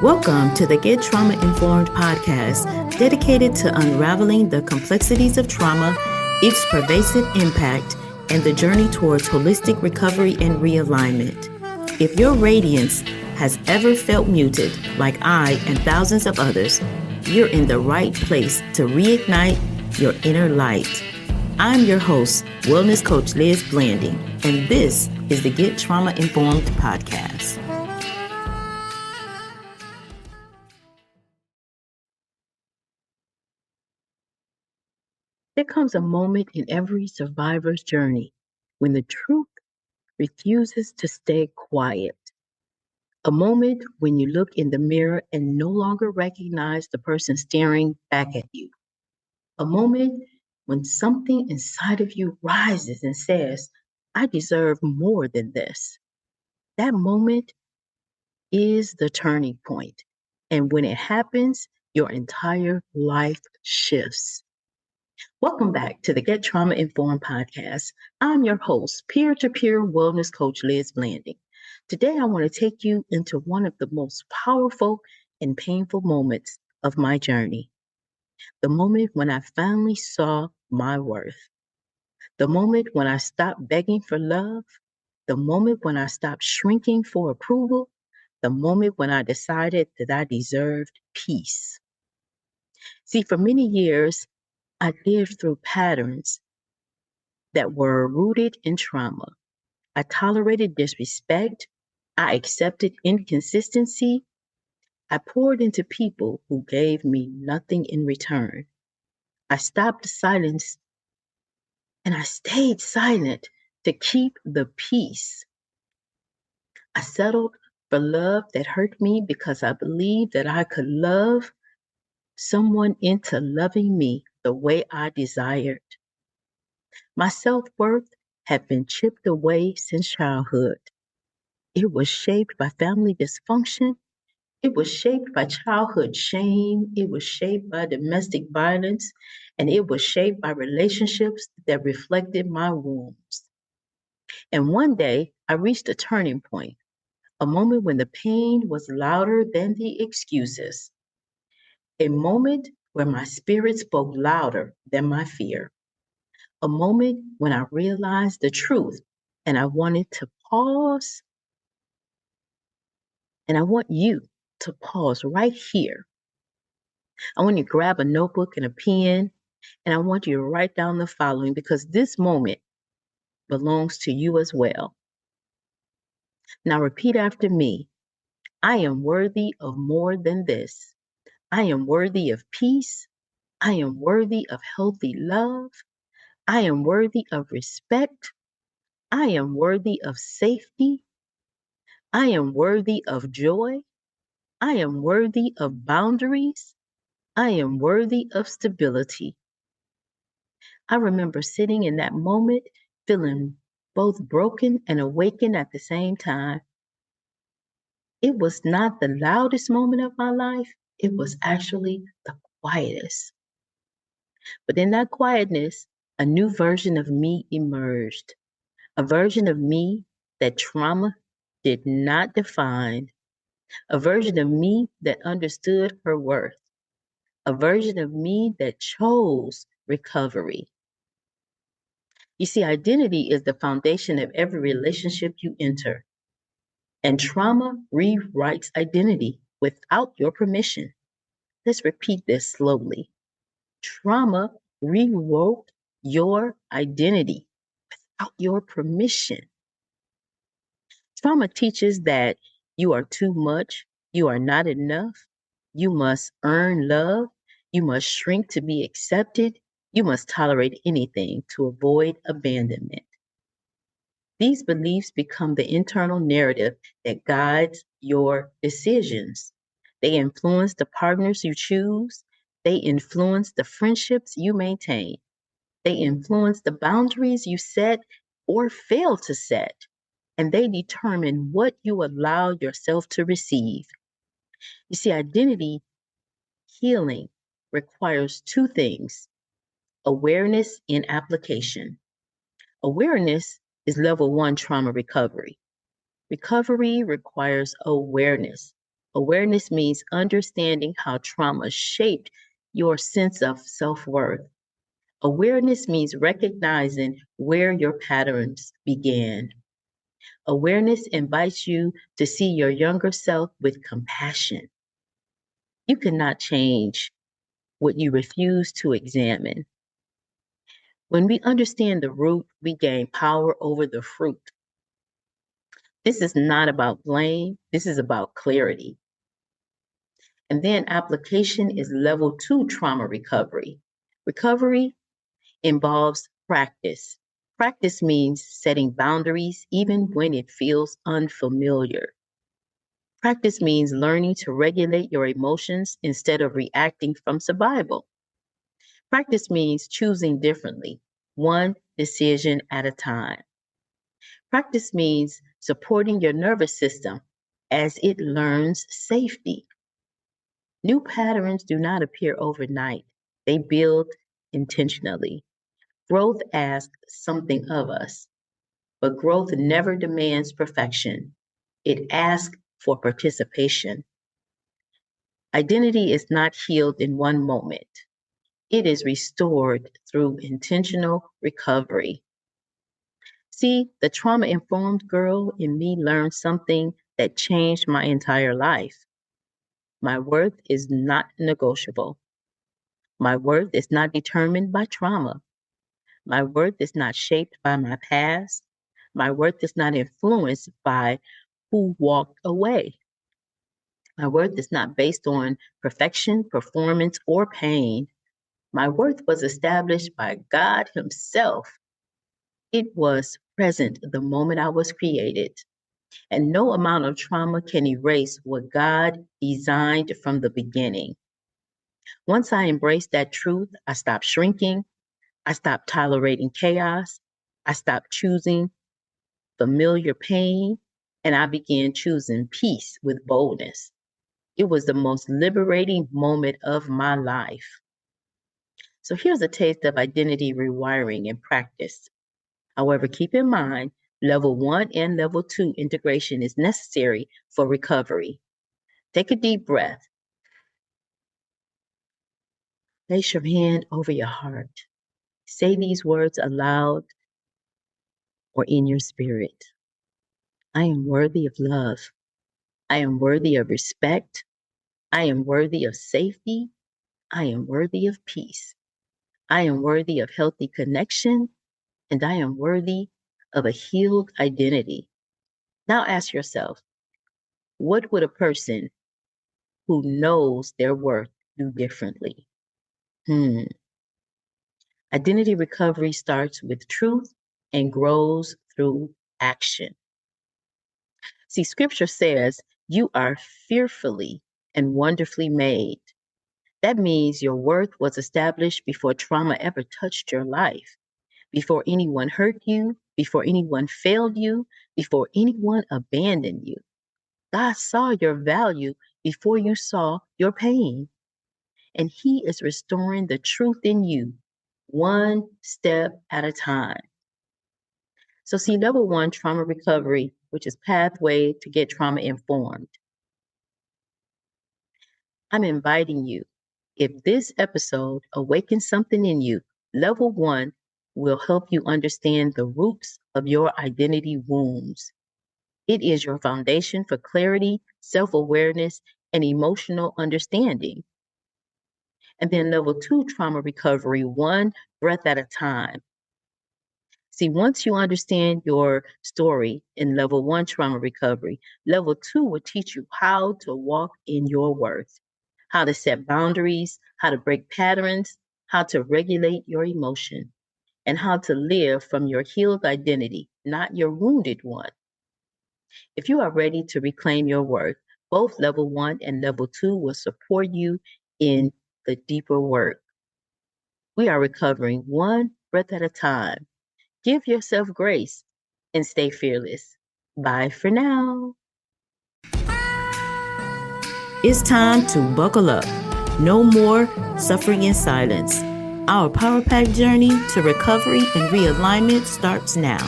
Welcome to the Get Trauma Informed podcast, dedicated to unraveling the complexities of trauma, its pervasive impact, and the journey towards holistic recovery and realignment. If your radiance has ever felt muted, like I and thousands of others, you're in the right place to reignite your inner light. I'm your host, Wellness Coach Liz Blanding, and this is the Get Trauma Informed podcast. There comes a moment in every survivor's journey when the truth refuses to stay quiet. A moment when you look in the mirror and no longer recognize the person staring back at you. A moment when something inside of you rises and says, I deserve more than this. That moment is the turning point. And when it happens, your entire life shifts. Welcome back to the Get Trauma Informed podcast. I'm your host, peer-to-peer wellness coach Liz Blanding. Today, I want to take you into one of the most powerful and painful moments of my journey. The moment when I finally saw my worth. The moment when I stopped begging for love. The moment when I stopped shrinking for approval. The moment when I decided that I deserved peace. See, for many years, I lived through patterns that were rooted in trauma. I tolerated disrespect. I accepted inconsistency. I poured into people who gave me nothing in return. I stopped silence and I stayed silent to keep the peace. I settled for love that hurt me because I believed that I could love someone into loving me the way I desired. My self-worth had been chipped away since childhood. It was shaped by family dysfunction. It was shaped by childhood shame. It was shaped by domestic violence. And it was shaped by relationships that reflected my wounds. And one day, I reached a turning point, a moment when the pain was louder than the excuses, a moment where my spirit spoke louder than my fear. A moment when I realized the truth and I wanted to pause. And I want you to pause right here. I want you to grab a notebook and a pen, and I want you to write down the following because this moment belongs to you as well. Now repeat after me. I am worthy of more than this. I am worthy of peace. I am worthy of healthy love. I am worthy of respect. I am worthy of safety. I am worthy of joy. I am worthy of boundaries. I am worthy of stability. I remember sitting in that moment, feeling both broken and awakened at the same time. It was not the loudest moment of my life, it was actually the quietest. But in that quietness, a new version of me emerged, a version of me that trauma did not define, a version of me that understood her worth, a version of me that chose recovery. You see, identity is the foundation of every relationship you enter. And trauma rewrites identity without your permission. Let's repeat this slowly. Trauma rewrote your identity without your permission. Trauma teaches that you are too much, you are not enough, you must earn love, you must shrink to be accepted, you must tolerate anything to avoid abandonment. These beliefs become the internal narrative that guides your decisions. They influence the partners you choose. They influence the friendships you maintain. They influence the boundaries you set or fail to set. And they determine what you allow yourself to receive. You see, identity healing requires two things: awareness and application. Awareness is level one trauma recovery. Recovery requires awareness. Awareness means understanding how trauma shaped your sense of self-worth. Awareness means recognizing where your patterns began. Awareness invites you to see your younger self with compassion. You cannot change what you refuse to examine. When we understand the root, we gain power over the fruit. This is not about blame, this is about clarity. And then application is level 2 trauma recovery. Recovery involves practice. Practice means setting boundaries even when it feels unfamiliar. Practice means learning to regulate your emotions instead of reacting from survival. Practice means choosing differently, one decision at a time. Practice means supporting your nervous system as it learns safety. New patterns do not appear overnight, they build intentionally. Growth asks something of us, but growth never demands perfection. It asks for participation. Identity is not healed in one moment. It is restored through intentional recovery. See, the trauma informed girl in me learned something that changed my entire life. My worth is not negotiable. My worth is not determined by trauma. My worth is not shaped by my past. My worth is not influenced by who walked away. My worth is not based on perfection, performance, or pain. My worth was established by God Himself. It was present the moment I was created. And no amount of trauma can erase what God designed from the beginning. Once I embraced that truth, I stopped shrinking. I stopped tolerating chaos. I stopped choosing familiar pain. And I began choosing peace with boldness. It was the most liberating moment of my life. So here's a taste of identity rewiring in practice. However, keep in mind, level 1 and level 2 integration is necessary for recovery. Take a deep breath. Place your hand over your heart. Say these words aloud or in your spirit. I am worthy of love. I am worthy of respect. I am worthy of safety. I am worthy of peace. I am worthy of healthy connection. And I am worthy of a healed identity. Now ask yourself, what would a person who knows their worth do differently? Identity recovery starts with truth and grows through action. See, scripture says you are fearfully and wonderfully made. That means your worth was established before trauma ever touched your life, before anyone hurt you, before anyone failed you, before anyone abandoned you. God saw your value before you saw your pain. And He is restoring the truth in you, one step at a time. So, see, level 1, trauma recovery, which is pathway to get trauma informed. I'm inviting you. If this episode awakens something in you, level 1 will help you understand the roots of your identity wounds. It is your foundation for clarity, self-awareness, and emotional understanding. And then level 2, trauma recovery, one breath at a time. See, once you understand your story in level 1 trauma recovery, level 2 will teach you how to walk in your worth, how to set boundaries, how to break patterns, how to regulate your emotion, and how to live from your healed identity, not your wounded one. If you are ready to reclaim your worth, both level 1 and level 2 will support you in the deeper work. We are recovering one breath at a time. Give yourself grace and stay fearless. Bye for now. It's time to buckle up. No more suffering in silence. Our Power Pack journey to recovery and realignment starts now.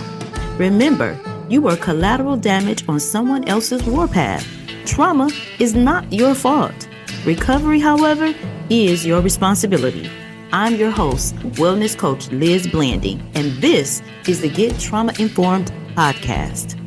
Remember, you were collateral damage on someone else's warpath. Trauma is not your fault. Recovery, however, is your responsibility. I'm your host, wellness coach Liz Blanding, and this is the Get Trauma Informed podcast.